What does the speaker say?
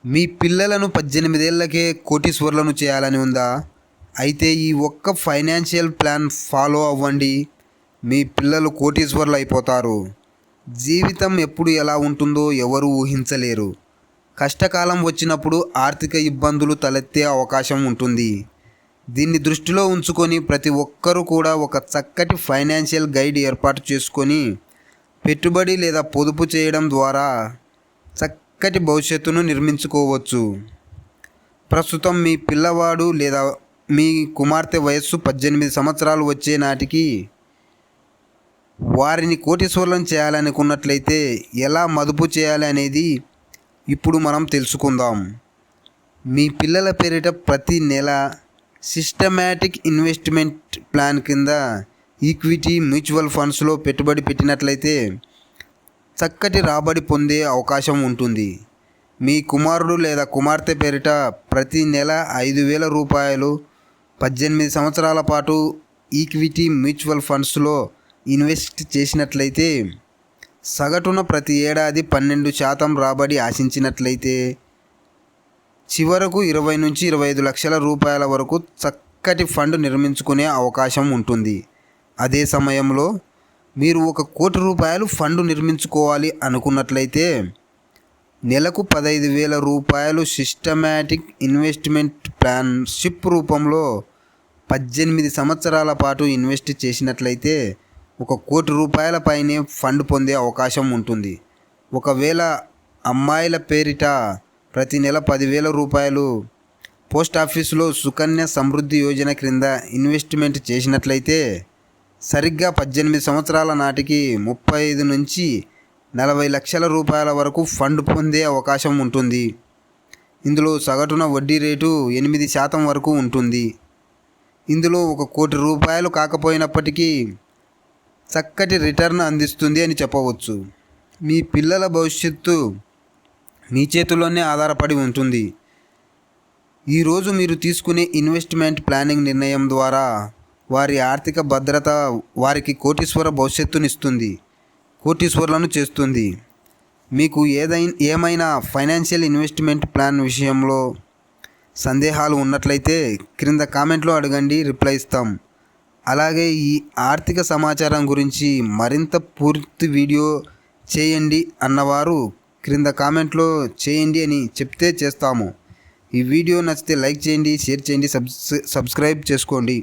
మీ పిల్లలను 18 ఏళ్లకే కోటీశ్వరులను చేయాలని ఉందా? అయితే ఈ ఒక్క ఫైనాన్షియల్ ప్లాన్ ఫాలో అవ్వండి. మీ పిల్లలు కోటీశ్వరులు అయిపోతారు. జీవితం ఎప్పుడు ఎలా ఉంటుందో ఎవరు ఊహించలేరు. కష్టకాలం వచ్చినప్పుడు ఆర్థిక ఇబ్బందులు తలెత్తే అవకాశం ఉంటుంది. దీన్ని దృష్టిలో ఉంచుకొని ప్రతి ఒక్కరూ కూడా ఒక చక్కటి ఫైనాన్షియల్ గైడ్ ఏర్పాటు చేసుకొని పెట్టుబడి లేదా పొదుపు చేయడం ద్వారా చక్కటి భవిష్యత్తును నిర్మించుకోవచ్చు. ప్రస్తుతం మీ పిల్లవాడు లేదా మీ కుమార్తె వయస్సు 18 సంవత్సరాలు వచ్చే నాటికి వారిని కోటీశ్వరులను చేయాలనుకున్నట్లయితే ఎలా మదుపు చేయాలి అనేది ఇప్పుడు మనం తెలుసుకుందాం. మీ పిల్లల పేరిట ప్రతి నెల సిస్టమాటిక్ ఇన్వెస్ట్మెంట్ ప్లాన్ కింద ఈక్విటీ మ్యూచువల్ ఫండ్స్లో పెట్టుబడి పెట్టినట్లయితే చక్కటి రాబడి పొందే అవకాశం ఉంటుంది. మీ కుమారుడు లేదా కుమార్తె పేరిట ప్రతి నెల 5,000 రూపాయలు 18 సంవత్సరాల పాటు ఈక్విటీ మ్యూచువల్ ఫండ్స్లో ఇన్వెస్ట్ చేసినట్లయితే సగటున ప్రతి ఏడాది 12% రాబడి ఆశించినట్లయితే చివరకు 20 నుంచి 25 లక్షల రూపాయల వరకు చక్కటి ఫండ్ నిర్మించుకునే అవకాశం ఉంటుంది. అదే సమయంలో మీరు 1 కోటి రూపాయలు ఫండ్ నిర్మించుకోవాలి అనుకున్నట్లయితే నెలకు 15,000 రూపాయలు సిస్టమాటిక్ ఇన్వెస్ట్మెంట్ ప్లాన్ షిప్ రూపంలో 18 సంవత్సరాల పాటు ఇన్వెస్ట్ చేసినట్లయితే 1 కోటి రూపాయల పైనే ఫండ్ పొందే అవకాశం ఉంటుంది. ఒకవేళ అమ్మాయిల పేరిట ప్రతి నెల 10,000 రూపాయలు పోస్ట్ ఆఫీసులో సుకన్య సమృద్ధి యోజన క్రింద ఇన్వెస్ట్మెంట్ చేసినట్లయితే సరిగ్గా 18 సంవత్సరాల నాటికి 35 నుంచి 40 లక్షల రూపాయల వరకు ఫండ్ పొందే అవకాశం ఉంటుంది. ఇందులో సగటున వడ్డీ రేటు 8% వరకు ఉంటుంది. ఇందులో 1 కోటి రూపాయలు కాకపోయినప్పటికీ చక్కటి రిటర్న్ అందిస్తుంది అని చెప్పవచ్చు. మీ పిల్లల భవిష్యత్తు మీ చేతుల్లోనే ఆధారపడి ఉంటుంది. ఈరోజు మీరు తీసుకునే ఇన్వెస్ట్మెంట్ ప్లానింగ్ నిర్ణయం ద్వారా వారి ఆర్థిక భద్రత వారికి కోటీశ్వర భవిష్యత్తునిస్తుంది, కోటీశ్వరులను చేస్తుంది. మీకు ఏమైనా ఫైనాన్షియల్ ఇన్వెస్ట్మెంట్ ప్లాన్ విషయంలో సందేహాలు ఉన్నట్లయితే క్రింద కామెంట్లో అడగండి, రిప్లై ఇస్తాం. అలాగే ఈ ఆర్థిక సమాచారం గురించి మరింత పూర్తి వీడియో చేయండి అన్నవారు క్రింద కామెంట్లో చేయండి అని చెప్తే చేస్తాము. ఈ వీడియో నచ్చితే లైక్ చేయండి, షేర్ చేయండి, సబ్స్క్రైబ్ చేసుకోండి.